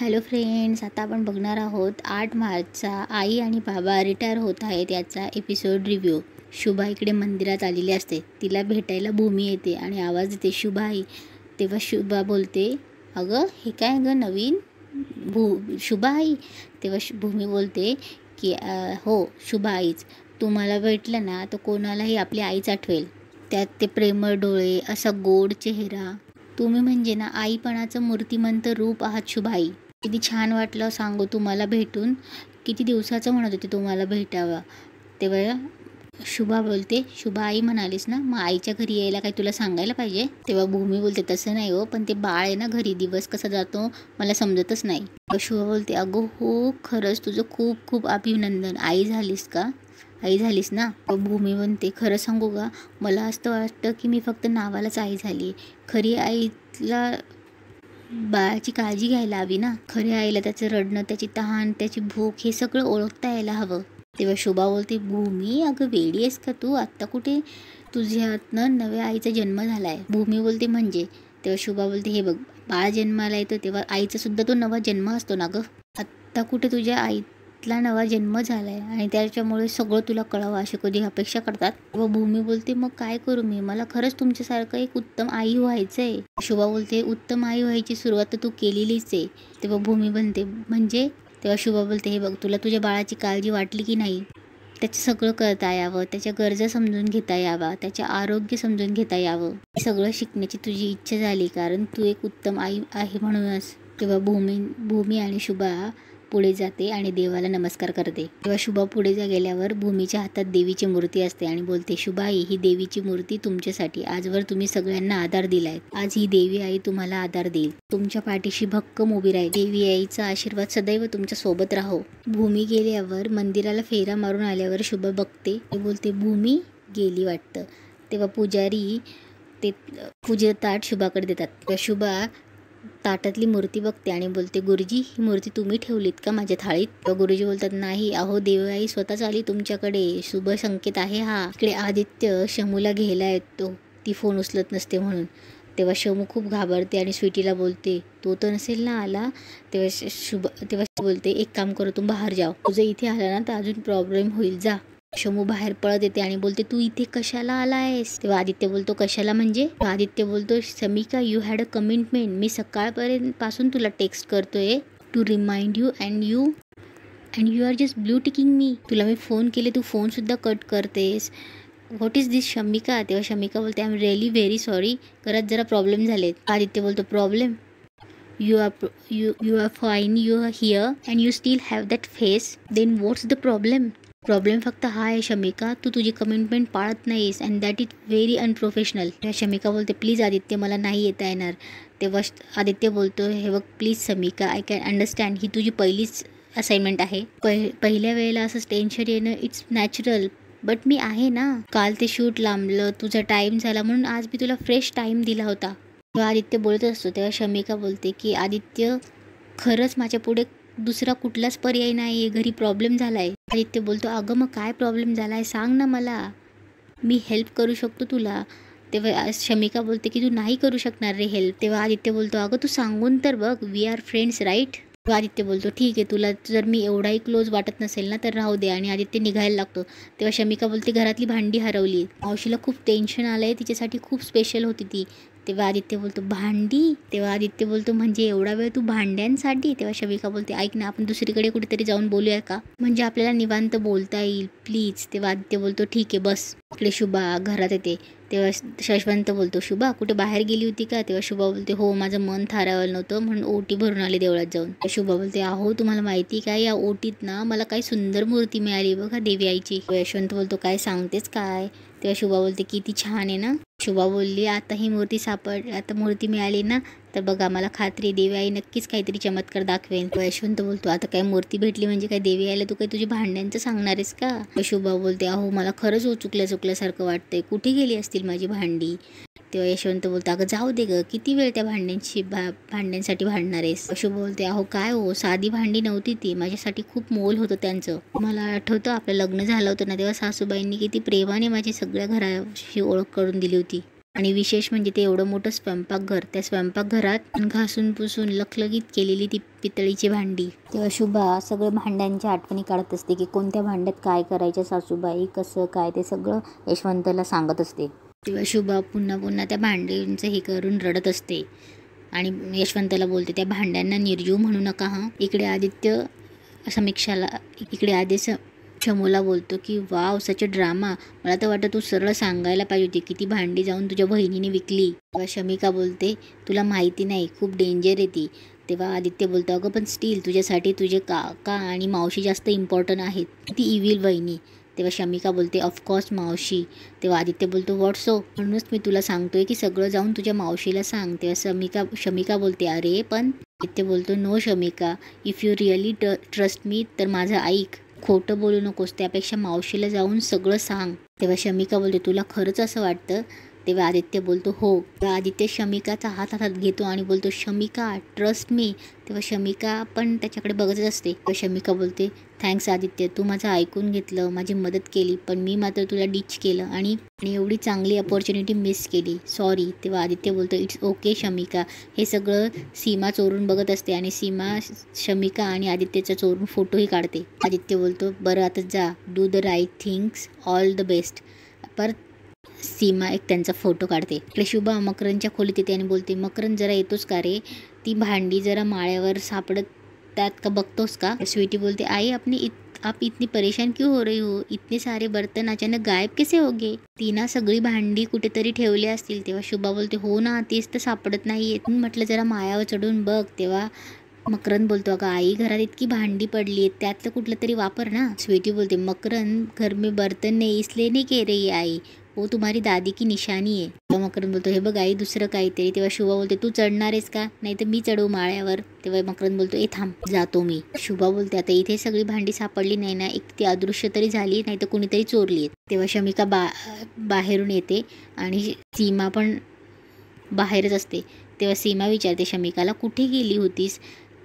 Hello friends, आता आपण बघणार आहोत 8 मार्चचा आई आणि बाबा रिटायर होत आहेत याचा एपिसोड रिव्ह्यू. शुभा इकडे मंदिरात आलेली असते. तिला भेटायला भूमी येते आणि आवाज देते शुभाई. तेव्हा शुभा बोलते, अगं हे काय गं नवीन शुभाई. तेव्हा भूमी बोलते की हो शुभाईच. तू मला भेटलं ना तर कोणालाही आपली आईच आठवेल. त्यात ते प्रेमळ डोळे, असा गोड चेहरा. तुम्ही म्हणजे ना आईपणाचं मूर्तिमंत रूप आहात शुभाई. किती छान वाटलं सांगू तुम्हाला भेटून. किती दिवसाचं म्हणत होते तुम्हाला भेटावं. तेव्हा शुभा बोलते, शुभा आई म्हणालीस ना, मग आईच्या घरी यायला काही तुला सांगायला पाहिजे. तेव्हा भूमी बोलते, तसं नाही हो, पण ते बाळ आहे ना घरी, दिवस कसा जातो मला समजतच नाही. शुभा बोलते, अगो हो खरंच तुझं खूप खूप अभिनंदन. आई झालीस का? आई झालीस ना. भूमी म्हणते, खरं सांगू का, मला असं वाटतं की मी फक्त नावालाच आई झाली. खरी आईला बाळाची काळजी घ्यायला हवी ना. खऱ्या आईला त्याचं रडणं, त्याची तहान, त्याची भूक हे सगळं ओळखता यायला हवं. तेव्हा शुभा बोलते, भूमी अगं वेडी आहेस का तू? आत्ता कुठे तुझ्यातनं नव्या आईचा जन्म झालाय. भूमी बोलते म्हणजे? तेव्हा शुभा बोलते, हे बघ, बाळ जन्माला येतो तेव्हा आईचा सुद्धा तो नवा जन्म असतो ना गं. आत्ता कुठे तुझ्या आईतला नवा जन्म झालाय आणि त्याच्यामुळे सगळं तुला कळावं अशी कधी अपेक्षा करतात. तेव्हा भूमी बोलते, मग काय करू मी? मला खरंच तुमच्यासारखं एक उत्तम आई व्हायचंय. शुभा बोलते, उत्तम आई व्हायची सुरुवात तर तू केलेलीच आहे. तेव्हा भूमी बनते म्हणजे? तेव्हा शुभा बोलते, हे बघ, तुला तुझ्या बाळाची काळजी वाटली की नाही, त्याचं सगळं करता यावं, त्याच्या गरजा समजून घेता यावा, त्याचे आरोग्य समजून घेता यावं, हे सगळं शिकण्याची तुझी इच्छा झाली कारण तू एक उत्तम आई आहे म्हणूनच. तेव्हा भूमी आणि शुभा पुढे जाते आणि देवाला नमस्कार करते. तेव्हा शुभा पुढे गेल्यावर भूमीच्या हातात देवीची मूर्ती असते आणि बोलते, शुभाई ही देवीची मूर्ती तुमच्यासाठी. आजवर तुम्ही सगळ्यांना आधार दिलाय. आज ही देवी आई तुम्हाला आधार देईल, तुमच्या पाठीशी भक्कम उभी राहील. देवी आईचा आशीर्वाद सदैव तुमच्या सोबत राहो. भूमी गेल्यावर मंदिराला फेरा मारून आल्यावर शुभा बघते, बोलते भूमी गेली वाटतं. तेव्हा पुजारी ते पूजेचं ताट शुभाकडे देतात. तेव्हा शुभा ताटातली मूर्ती बघते आणि बोलते, गुरुजी ही मूर्ती तुम्ही ठेवलीत का माझ्या थाळीत? गुरुजी बोलतात, नाही, अहो देवआई स्वतःच आली तुमच्याकडे, शुभ संकेत आहे हा. इकडे आदित्य शमूला घ्यायला येतो, ती फोन उचलत नसते म्हणून. तेव्हा शमू खूप घाबरते आणि स्वीटीला बोलते, तो तर नसेल ना आला. तेव्हा बोलते, एक काम करो, तुम बाहेर जाओ, तुझं इथे आला ना तर अजून प्रॉब्लेम होईल, जा. शमू बाहेर पळत येते आणि बोलते, तू इथे कशाला आलायस? तेव्हा आदित्य बोलतो, कशाला म्हणजे? आदित्य बोलतो, Samika you had a commitment. मी सकाळपर्यंत पासून तुला टेक्स्ट करतोय to remind you and you are just blue ticking me. तुला मी फोन केले, तू फोन सुद्धा कट करतेस. What is this Shamika? तेव्हा शमिका बोलते, I am really very sorry, घरात जरा प्रॉब्लेम झालेत. आदित्य बोलतो, problem? You are fine, you are here and you still have that face, then what's the problem? Problem फक्त हा आहे शमिका, तू तुझी कमिटमेंट पाळत नाहीस and that is very unprofessional. तेव्हा शमिका बोलते, प्लीज आदित्य मला नाही येता येणार. तेव्हा आदित्य बोलतो, हे बघ please Shamika, I can understand, ही तुझी पहिलीच असाइनमेंट आहे. पहिल्या वेळेला असंच टेन्शन येणं इट्स नॅचरल, बट मी आहे ना. काल ते शूट लांबलं, तुझा टाईम झाला म्हणून आज मी तुला फ्रेश टाईम दिला होता. तेव्हा आदित्य बोलत असतो. तेव्हा शमिका बोलते की आदित्य खरंच माझ्या पुढे दुसरा कुठलाच पर्याय नाही आहे, घरी प्रॉब्लेम झाला आहे. आदित्य बोलतो, अगं मग काय प्रॉब्लेम झाला आहे सांग ना मला, मी हेल्प करू शकतो तुला. तेव्हा शमिका बोलते की तू नाही करू शकणार रे हेल्प. तेव्हा आदित्य बोलतो, अगं तू सांगून तर बघ, we are friends right. Aditya बोलतो, ठीक आहे, तुला जर मी एवढाही क्लोज वाटत नसेल ना तर राहू दे. आणि आदित्य निघायला लागतो. तेव्हा शमिका बोलते, घरातली भांडी हरवली, मावशीला खूप टेन्शन आलं आहे, तिच्यासाठी खूप स्पेशल होती ती. तेव्हा आदित्य बोलतो, भांडी? तेव्हा आदित्य बोलतो, म्हणजे एवढा वेळ तू भांड्यांसाठी? तेव्हा शमिका बोलते, ऐक ना, आपण दुसरीकडे कुठेतरी जाऊन बोलूया का, म्हणजे आपल्याला निवांत बोलता येईल प्लीज. तेव्हा आदित्य बोलतो, ठीक आहे बस. इकडे शुभा घरात येते. तेव्हा शशवंत बोलतो, शुभा कुठे बाहेर गेली होती का? तेव्हा शुभा बोलते, हो, माझं मन थारावलं नव्हतं म्हणून ओटी भरून आली देवळात जाऊन. शुभा बोलते, अहो तुम्हाला माहिती काय, या ओटीत ना मला काही सुंदर मूर्ती मिळाली बघा देवी आईची. यशवंत बोलतो, काय सांगतेस काय? तेव्हा शुभा बोलते, किती छान आहे ना. शुभा बोलली, आता ही मूर्ती आता मूर्ती मिळाली ना तर बघा, मला खात्री देवी आई नक्कीच काहीतरी चमत्कार दाखवेन. यशवंत बोलतो, आता काय मूर्ती भेटली म्हणजे काय देवी आईला तू काय तुझी भांड्यांचं सांगणार आहेस का? शुभा बोलते, अहो मला खरंच चुकल्यासारखं वाटतंय, कुठे गेली असतील माझी भांडी? तेव्हा यशवंत बोलतो, अगं जाऊ दे ग, किती वेळ त्या भांड्यांसाठी भांडणार आहेस? शुभा बोलते, अहो काय हो, साधी भांडी नव्हती ती, माझ्यासाठी खूप मोल होतं त्यांचं. मला आठवतं आपलं लग्न झालं होतं ना तेव्हा सासूबाईंनी किती प्रेमाने माझी सगळ्या घराशी ओळख करून दिली होती. आणि विशेष म्हणजे ते एवढं मोठं स्वयंपाकघर, त्या स्वयंपाकघरात घासून पुसून लखलखीत केलेली ती पितळीची भांडी. तेव्हा शुभा सगळं भांड्यांच्या आठवणी काढत असते की कोणत्या भांड्यात काय करायचं सासूबाई, कसं काय ते सगळं यशवंतला सांगत असते. तेव्हा शुभा पुन्हा पुन्हा त्या भांड्यांचं हे करून रडत असते आणि यशवंतला बोलते त्या भांड्यांना निर्जीव म्हणू नका हां. इकडे आदित्य समीक्षाला शमूला बोलतो की वाव सच ड्रामा, मला तर वाटतं तू सरळ सांगायला पाहिजे होती की ती भांडी जाऊन तुझ्या बहिणीने विकली. तेव्हा शमिका बोलते तुला माहिती नाही, खूप डेंजर आहे ती. तेव्हा आदित्य बोलतो अगं पण स्टील तुझ्यासाठी तुझे काका आणि मावशी जास्त इम्पॉर्टंट आहेत, ती इव्हिल वहिनी. तेव्हा शमिका बोलते ऑफकोर्स मावशी. तेव्हा आदित्य बोलतो व्हॉट सो, म्हणूनच मी तुला सांगतोय की सगळं जाऊन तुझ्या मावशीला सांग. तेव्हा शमिका बोलते अरे पण. आदित्य बोलतो no Shamika, if you really trust me तर माझं ऐक, खोटं बोलू नकोस, त्यापेक्षा मावशीला जाऊन सगळं सांग. तेव्हा शमिका बोलते तुला खरंच असं वाटतं? तेव्हा आदित्य बोलतो हो. तेव्हा आदित्य शमिकाचा हातात घेतो आणि बोलतो शमिका ट्रस्ट मी. तेव्हा शमिका पण त्याच्याकडे बघतच असते. तेव्हा शमिका बोलते थँक्स आदित्य, तू माझं ऐकून घेतलं, माझी मदत केली, पण मी मात्र तुला डिच केलं आणि एवढी चांगली अपॉर्च्युनिटी मिस केली, सॉरी. तेव्हा आदित्य बोलतो इट्स ओके शमिका. हे सगळं सीमा चोरून बघत असते आणि सीमा शमिका आणि आदित्यचा चोरून फोटोही काढते. आदित्य बोलतो बरं आता जा, do the right things, all the best. परत सीमा एक त्यांचा फोटो काढते. इकडे शुभा मकरनच्या खोलीत येते आणि बोलते मकरन जरा येतोस का रे, ती भांडी जरा माळ्यावर सापडतात का बघतोस का. स्वीटी बोलते आई आप इतनी परेशान क्यों हो रही हो, इतने सारे बर्तन अचानक गायब कैसे हो गए. ती ना सगळी भांडी कुठेतरी ठेवली असतील. तेव्हा शुभा बोलते हो ना, तीच तर सापडत नाहीये, म्हटलं जरा माळ्यावर चढून बघ. तेव्हा मकरन बोलतो अगं आई घरात इतकी भांडी पडली आहेत, त्यातलं कुठलं तरी वापर ना. स्वीटी बोलते मकरन घर में बर्तन नहीं इसलिए नहीं कह रही आई, वो तुम्हारी दादी की निशानी आहे. तेव्हा मकरन बोलतो हे बघ आई दुसरं काहीतरी. तेव्हा शुभा बोलते तू चढणार आहेस का, नाही तर मी चढवू माळ्यावर. तेव्हा मकरन बोलतो ए थांब जातो मी. शुभा बोलते आता इथे सगळी भांडी सापडली नाही ना, एक ती अदृश्य तरी झाली, नाही तर कुणीतरी चोरली आहेत. तेव्हा शमिका बाहेरून येते आणि सीमा पण बाहेरच असते. तेव्हा सीमा विचारते शमिकाला कुठे गेली होतीस.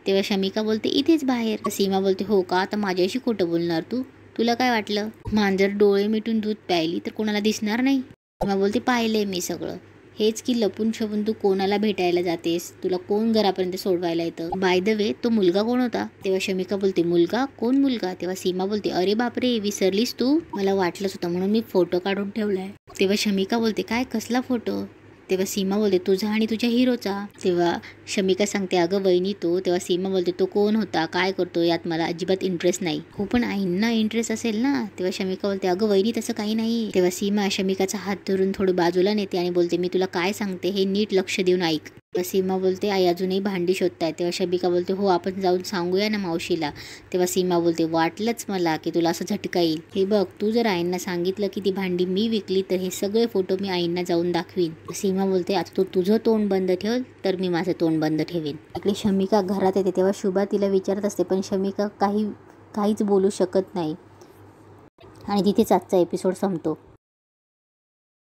तेव्हा शमिका बोलते इथेच बाहेर. सीमा बोलते हो का, आता माझ्याशी खोटं बोलणार तू, तुला काय वाटलं मांजर डोळे मिटून दूध प्यायली तर कोणाला दिसणार नाही. सीमा बोलते पाहिलंय मी सगळं, हेच की लपून छपून तू कोणाला भेटायला जातेस, तुला कोण घरापर्यंत सोडवायला येतं. बाय द वे तो मुलगा कोण होता. तेव्हा शमिका बोलते मुलगा, कोण मुलगा. तेव्हा सीमा बोलते अरे बापरे विसरलीस तू, मला वाटलंच होतं म्हणून मी फोटो काढून ठेवलाय. तेव्हा शमिका बोलते काय कसला फोटो. तेव्हा सीमा बोलते तुझा आणि तुझ्या हिरोचा. तेव्हा शमिका सांगते अगं वहिनी तो. तेव्हा सीमा बोलते तो कोण होता, काय करतो, यात मला अजिबात इंटरेस्ट नाही. हो पण आईंना इंटरेस्ट असेल ना. तेव्हा शमिका बोलते अगं वहिनी तसं काही नाही. तेव्हा सीमा शमिकाचा हात धरून थोडी बाजूला नेते आणि बोलते मी तुला काय सांगते हे नीट लक्ष देऊन ऐक. तेव्हा सीमा बोलते आई अजूनही भांडी शोधताय. तेव्हा शमिका बोलते हो आपण जाऊन सांगूया ना मावशीला. तेव्हा सीमा बोलते वाटलंच मला की तुला असं झटका येईल. हे बघ तू जर आईंना सांगितलं की ती भांडी मी विकली तर हे सगळे फोटो मी आईंना जाऊन दाखवीन. सीमा बोलते आता तू तुझं तोंड बंद ठेव तर मी माझं तोंड बंद ठेवीन. इकडे शमिका घरात येते तेव्हा शुभा तिला विचारत असते पण शमिका काहीच बोलू शकत नाही आणि तिथेच आजचा एपिसोड संपतो.